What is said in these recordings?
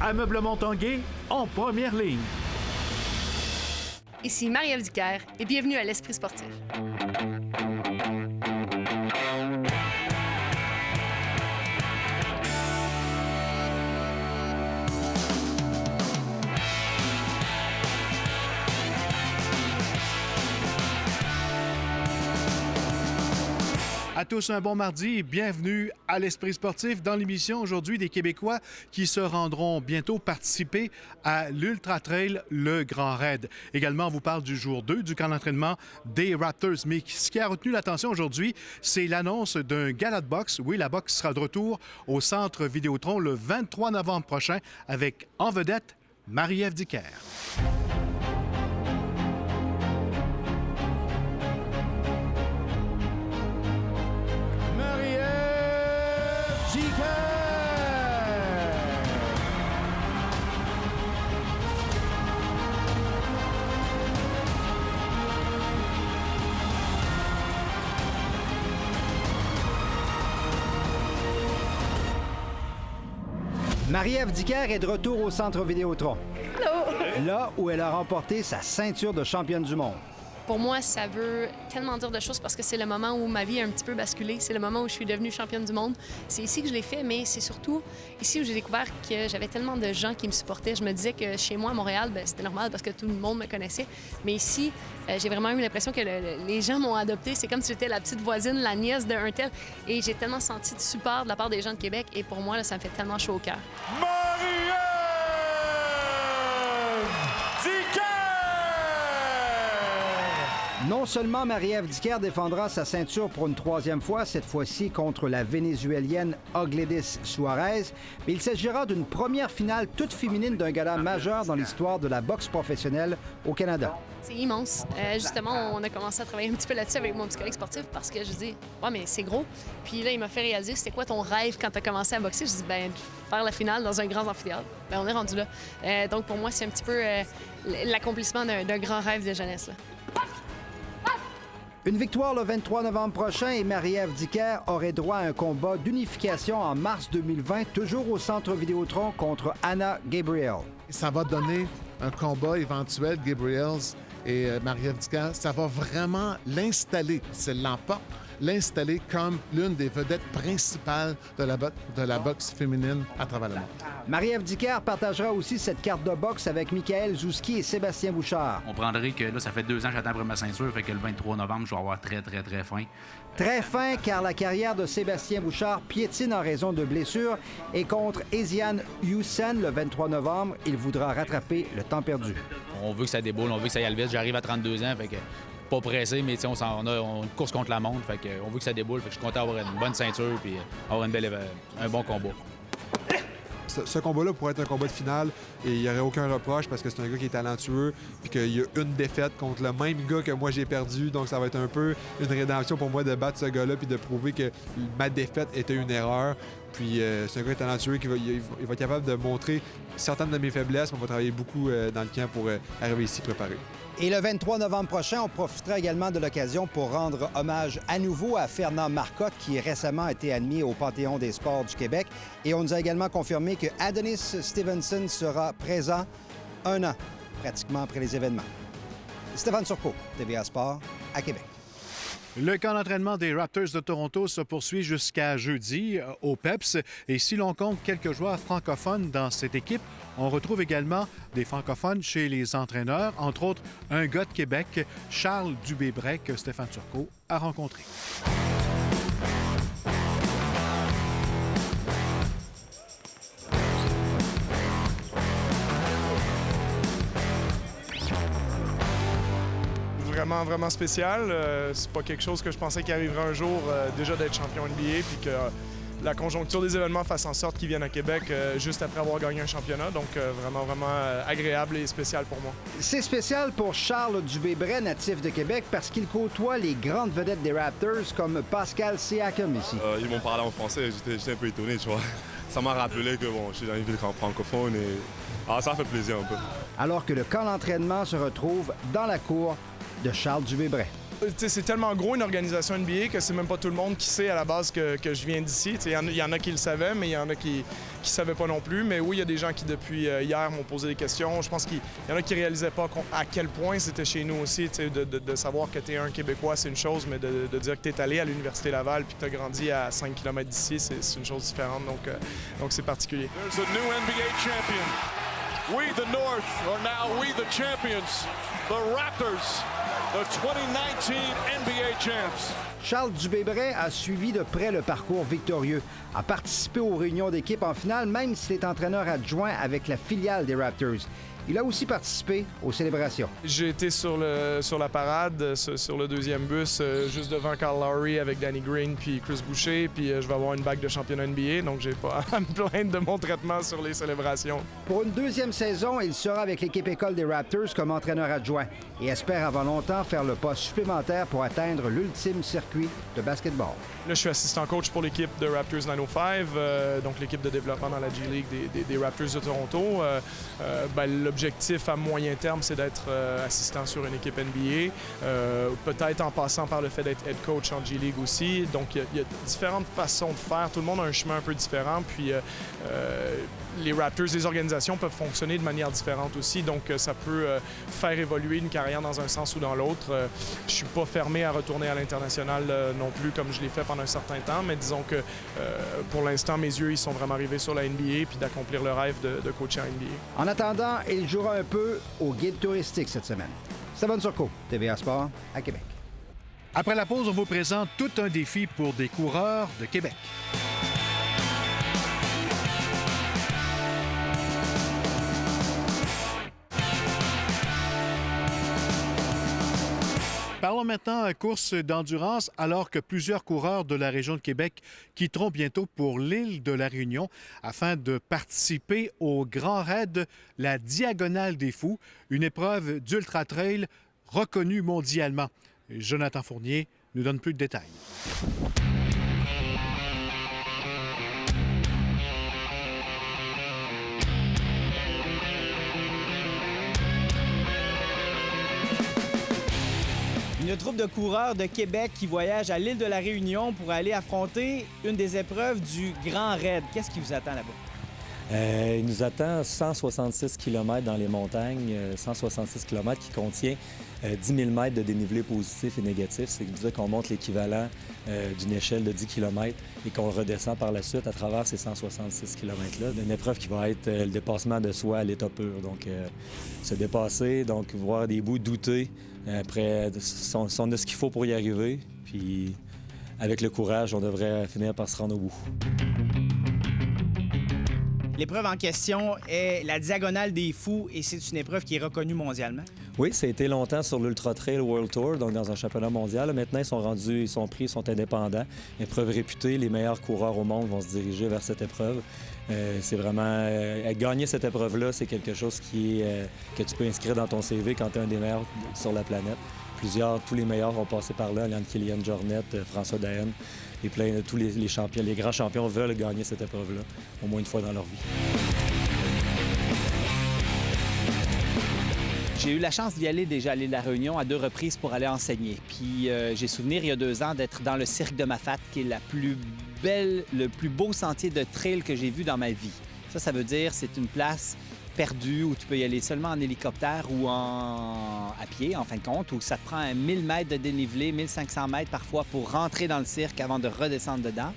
Ameublement Tanguay en première ligne. Ici Marie-Ève Dicker et bienvenue à l'Esprit sportif. À tous un bon mardi et bienvenue à l'Esprit sportif dans l'émission aujourd'hui des Québécois qui se rendront bientôt participer à l'Ultra Trail Le Grand Raid. Également, on vous parle du jour 2 du camp d'entraînement des Raptors. Mais ce qui a retenu l'attention aujourd'hui, c'est l'annonce d'un gala de boxe. Oui, la boxe sera de retour au Centre Vidéotron le 23 novembre prochain avec en vedette Marie-Ève Dicker. Marie-Ève Dicker est de retour au Centre Vidéotron. Allô! Là où elle a remporté sa ceinture de championne du monde. Pour moi, ça veut tellement dire de choses parce que c'est le moment où ma vie a un petit peu basculé. C'est le moment où je suis devenue championne du monde. C'est ici que je l'ai fait, mais c'est surtout ici où j'ai découvert que j'avais tellement de gens qui me supportaient. Je me disais que chez moi, à Montréal, c'était normal parce que tout le monde me connaissait. Mais ici, j'ai vraiment eu l'impression que les gens m'ont adoptée. C'est comme si j'étais la petite voisine, la nièce d'un tel. Et j'ai tellement senti de support de la part des gens de Québec. Et pour moi, là, ça me fait tellement chaud au cœur. Marie-Ève Dicker! Non seulement Marie-Ève Dicker défendra sa ceinture pour une troisième fois, cette fois-ci contre la Vénézuélienne Ogledis Suarez, mais il s'agira d'une première finale toute féminine d'un gala majeur dans l'histoire de la boxe professionnelle au Canada. C'est immense. Justement, on a commencé à travailler un petit peu là-dessus avec mon psychologue sportif parce que je dis, ouais, mais c'est gros. Puis là, il m'a fait réaliser, c'était quoi ton rêve quand tu as commencé à boxer? Je dis, ben, faire la finale dans un grand amphithéâtre. Ben, on est rendu là. Donc, pour moi, c'est un petit peu l'accomplissement d'un grand rêve de jeunesse, là. Une victoire le 23 novembre prochain et Marie-Ève Dicker aurait droit à un combat d'unification en mars 2020, toujours au Centre Vidéotron contre Anna Gabriel. Ça va donner un combat éventuel, Gabriels et Marie-Ève Dicker. Ça va vraiment l'installer, si elle l'emporte, l'installer comme l'une des vedettes principales de la boxe féminine à travers le monde. Marie-Ève Dicker partagera aussi cette carte de boxe avec Michael Zouski et Sébastien Bouchard. On prendrait que là, ça fait 2 ans que j'attends après ma ceinture, fait que le 23 novembre, je vais avoir très faim. Très fin car la carrière de Sébastien Bouchard piétine en raison de blessures et contre Esian Youssen le 23 novembre, il voudra rattraper le temps perdu. On veut que ça déboule, on veut que ça y aille vite. J'arrive à 32 ans, fait que pas pressé, mais on a une course contre la montre, fait que on veut que ça déboule, fait que je suis content d'avoir une bonne ceinture puis avoir un bon combat. Ce combat-là pourrait être un combat de finale et il n'y aurait aucun reproche parce que c'est un gars qui est talentueux puis qu'il y a une défaite contre le même gars que moi j'ai perdu. Donc ça va être un peu une rédemption pour moi de battre ce gars-là puis de prouver que ma défaite était une erreur. Puis c'est un gars talentueux qui va être capable de montrer certaines de mes faiblesses, mais on va travailler beaucoup dans le camp pour arriver ici préparé. Et le 23 novembre prochain, on profitera également de l'occasion pour rendre hommage à nouveau à Fernand Marcotte, qui récemment a été admis au Panthéon des sports du Québec. Et on nous a également confirmé que Adonis Stevenson sera présent 1 an, pratiquement après les événements. Stéphane Turcot, TVA Sport, à Québec. Le camp d'entraînement des Raptors de Toronto se poursuit jusqu'à jeudi au PEPS. Et si l'on compte quelques joueurs francophones dans cette équipe, on retrouve également des francophones chez les entraîneurs, entre autres un gars de Québec, Charles Dubé-Bray, que Stéphane Turcot a rencontré. Vraiment spécial. C'est pas quelque chose que je pensais qu'il arriverait un jour déjà d'être champion NBA puis que la conjoncture des événements fasse en sorte qu'ils viennent à Québec juste après avoir gagné un championnat. Donc vraiment agréable et spécial pour moi. C'est spécial pour Charles Dubé-Bray, natif de Québec, parce qu'il côtoie les grandes vedettes des Raptors comme Pascal Siakam ici. Ils m'ont parlé en français, j'étais un peu étonné, tu vois. Ça m'a rappelé que je suis dans une ville francophone et ça fait plaisir un peu. Alors que le camp d'entraînement se retrouve dans la cour de Charles Dubé-Bray. C'est tellement gros une organisation NBA que c'est même pas tout le monde qui sait à la base que je viens d'ici. Il y en a qui le savaient, mais il y en a qui savaient pas non plus. Mais oui, il y a des gens qui, depuis hier, m'ont posé des questions. Je pense qu'il y en a qui réalisaient pas à quel point c'était chez nous aussi. De savoir que tu es un Québécois, c'est une chose, mais de dire que tu es allé à l'Université Laval puis que tu as grandi à 5 km d'ici, c'est une chose différente. Donc c'est particulier. There's a new NBA champion. We, the North, are now we, the champions. The Raptors, the 2019 NBA champs. Charles Dubé-Bret a suivi de près le parcours victorieux, a participé aux réunions d'équipe en finale, même s'il est entraîneur adjoint avec la filiale des Raptors. Il a aussi participé aux célébrations. J'ai été sur la parade, sur le deuxième bus, juste devant Kyle Lowry avec Danny Green puis Chris Boucher. Puis je vais avoir une bague de championnat NBA, donc j'ai pas à me plaindre de mon traitement sur les célébrations. Pour une deuxième saison, il sera avec l'équipe école des Raptors comme entraîneur adjoint et espère avant longtemps faire le pas supplémentaire pour atteindre l'ultime circuit de basketball. Là, je suis assistant coach pour l'équipe de Raptors 905, donc l'équipe de développement dans la G-League des Raptors de Toronto. L'objectif à moyen terme, c'est d'être assistant sur une équipe NBA, peut-être en passant par le fait d'être head coach en G-League aussi. Donc, il y a différentes façons de faire. Tout le monde a un chemin un peu différent. Puis, les Raptors, les organisations peuvent fonctionner de manière différente aussi. Donc, ça peut faire évoluer une carrière dans un sens ou dans l'autre. Je suis pas fermé à retourner à l'international non plus, comme je l'ai fait pendant un certain temps. Mais disons que pour l'instant, mes yeux, ils sont vraiment rivés sur la NBA puis d'accomplir le rêve de coacher en NBA. En attendant, il jouera un peu au guide touristique cette semaine. Stéphane Turcot, TVA Sport, à Québec. Après la pause, on vous présente tout un défi pour des coureurs de Québec. Parlons maintenant course d'endurance, alors que plusieurs coureurs de la région de Québec quitteront bientôt pour l'île de la Réunion afin de participer au Grand Raid, la Diagonale des Fous, une épreuve d'ultra-trail reconnue mondialement. Jonathan Fournier nous donne plus de détails. Une troupe de coureurs de Québec qui voyage à l'île de la Réunion pour aller affronter une des épreuves du Grand Raid. Qu'est-ce qui vous attend là-bas? Il nous attend 166 km dans les montagnes, 166 km qui contient 10 000 mètres de dénivelé positif et négatif. C'est-à-dire qu'on monte l'équivalent d'une échelle de 10 km et qu'on redescend par la suite à travers ces 166 km-là. Une épreuve qui va être le dépassement de soi à l'état pur. Donc, se dépasser, donc voir des bouts, douter. Après, on a ce qu'il faut pour y arriver. Puis, avec le courage, on devrait finir par se rendre au bout. L'épreuve en question est la Diagonale des Fous et c'est une épreuve qui est reconnue mondialement. Oui, ça a été longtemps sur l'Ultra Trail World Tour, donc dans un championnat mondial. Maintenant, ils sont pris, ils sont indépendants. Épreuve réputée, les meilleurs coureurs au monde vont se diriger vers cette épreuve. C'est vraiment... gagner cette épreuve-là, c'est quelque chose que tu peux inscrire dans ton CV quand tu es un des meilleurs sur la planète. Tous les meilleurs vont passer par là. Kylian Jornet, François Daen, tous les champions, les grands champions veulent gagner cette épreuve-là, au moins une fois dans leur vie. J'ai eu la chance d'y aller déjà à l'île de la Réunion à 2 reprises pour aller enseigner. Puis j'ai souvenir, il y a 2 ans, d'être dans le cirque de Mafat, qui est le plus beau sentier de trail que j'ai vu dans ma vie. Ça veut dire c'est une place perdue où tu peux y aller seulement en hélicoptère ou à pied, en fin de compte, où ça te prend 1000 mètres de dénivelé, 1500 mètres parfois pour rentrer dans le cirque avant de redescendre dedans.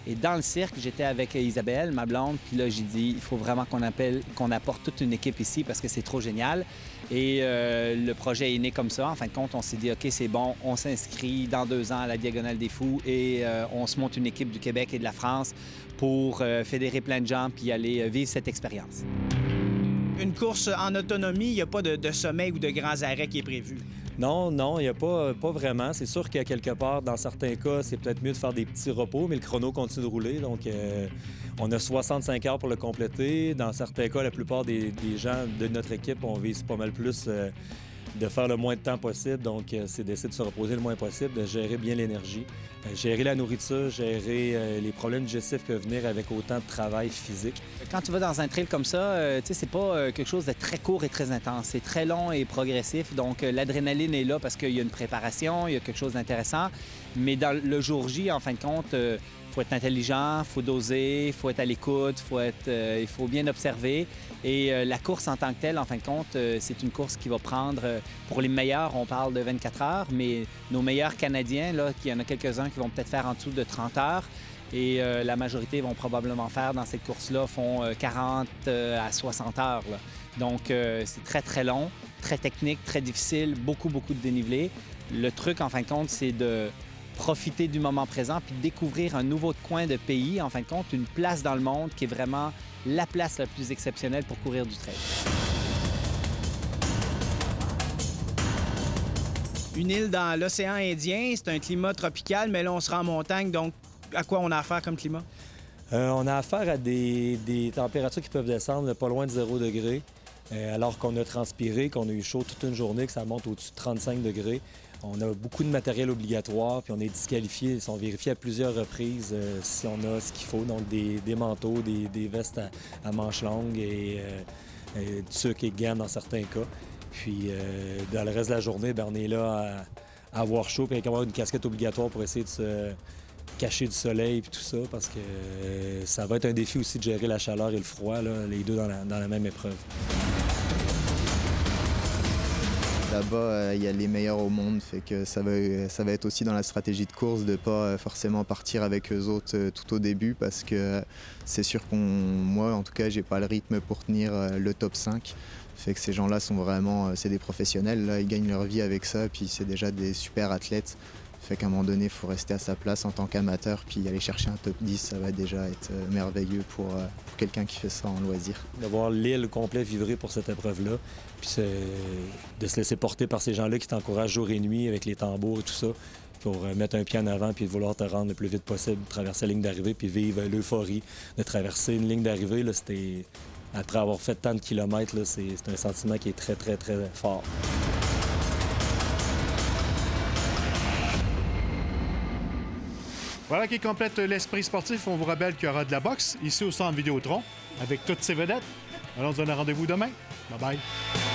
Et dans le cirque, j'étais avec Isabelle, ma blonde, puis là, j'ai dit, il faut vraiment qu'on apporte toute une équipe ici parce que c'est trop génial. Et le projet est né comme ça. En fin de compte, on s'est dit, OK, c'est bon, on s'inscrit dans 2 ans à la Diagonale des Fous et on se monte une équipe du Québec et de la France pour fédérer plein de gens puis aller vivre cette expérience. Une course en autonomie, il n'y a pas de sommet ou de grands arrêts qui est prévu. Non, il n'y a pas vraiment. C'est sûr qu'à quelque part, dans certains cas, c'est peut-être mieux de faire des petits repos, mais le chrono continue de rouler. Donc, on a 65 heures pour le compléter. Dans certains cas, la plupart des gens de notre équipe, on vise pas mal plus de faire le moins de temps possible. Donc, c'est d'essayer de se reposer le moins possible, de gérer bien l'énergie, gérer la nourriture, gérer les problèmes digestifs qui peuvent venir avec autant de travail physique. Quand tu vas dans un trail comme ça, c'est pas quelque chose de très court et très intense. C'est très long et progressif. Donc, l'adrénaline est là parce qu'il y a une préparation, il y a quelque chose d'intéressant. Mais dans le jour J, en fin de compte, il faut être intelligent, il faut doser, il faut être à l'écoute, il faut bien observer. Et la course en tant que telle, en fin de compte, c'est une course qui va prendre, pour les meilleurs, on parle de 24 heures, mais nos meilleurs Canadiens, là, il y en a quelques-uns qui vont peut-être faire en dessous de 30 heures. Et la majorité vont probablement faire dans cette course-là, font 40 à 60 heures. Là. Donc, c'est très, très long, très technique, très difficile, beaucoup, beaucoup de dénivelé. Le truc, en fin de compte, c'est de profiter du moment présent puis de découvrir un nouveau coin de pays, en fin de compte, une place dans le monde qui est vraiment la place la plus exceptionnelle pour courir du trail. Une île dans l'océan Indien, c'est un climat tropical, mais là, on sera en montagne, donc à quoi on a affaire comme climat? On a affaire à des températures qui peuvent descendre pas loin de 0 degré, alors qu'on a transpiré, qu'on a eu chaud toute une journée, que ça monte au-dessus de 35 degrés. On a beaucoup de matériel obligatoire, puis on est disqualifiés. Ils sont vérifiés à plusieurs reprises si on a ce qu'il faut, donc des manteaux, des vestes à manches longues et du sucre et gants dans certains cas. Puis dans le reste de la journée, bien, on est là à avoir chaud et à avoir une casquette obligatoire pour essayer de se cacher du soleil et tout ça, parce que ça va être un défi aussi de gérer la chaleur et le froid, là, les deux dans la même épreuve. Là-bas, il y a les meilleurs au monde, fait que ça va être aussi dans la stratégie de course de ne pas forcément partir avec eux autres tout au début, parce que c'est sûr moi, en tout cas, j'ai pas le rythme pour tenir le top 5. Fait que ces gens-là sont vraiment, c'est des professionnels, là, ils gagnent leur vie avec ça, puis c'est déjà des super athlètes. Fait qu'à un moment donné, il faut rester à sa place en tant qu'amateur, puis aller chercher un top 10, ça va déjà être merveilleux pour quelqu'un qui fait ça en loisir. De voir l'île complète vibrer pour cette épreuve-là, puis de se laisser porter par ces gens-là qui t'encouragent jour et nuit avec les tambours et tout ça, pour mettre un pied en avant puis de vouloir te rendre le plus vite possible, traverser la ligne d'arrivée puis vivre l'euphorie de traverser une ligne d'arrivée. Là, c'était, après avoir fait tant de kilomètres, là, c'est un sentiment qui est très, très, très fort. Voilà qui complète l'esprit sportif. On vous rappelle qu'il y aura de la boxe ici au Centre Vidéotron avec toutes ces vedettes. Alors, on se donne rendez-vous demain. Bye-bye.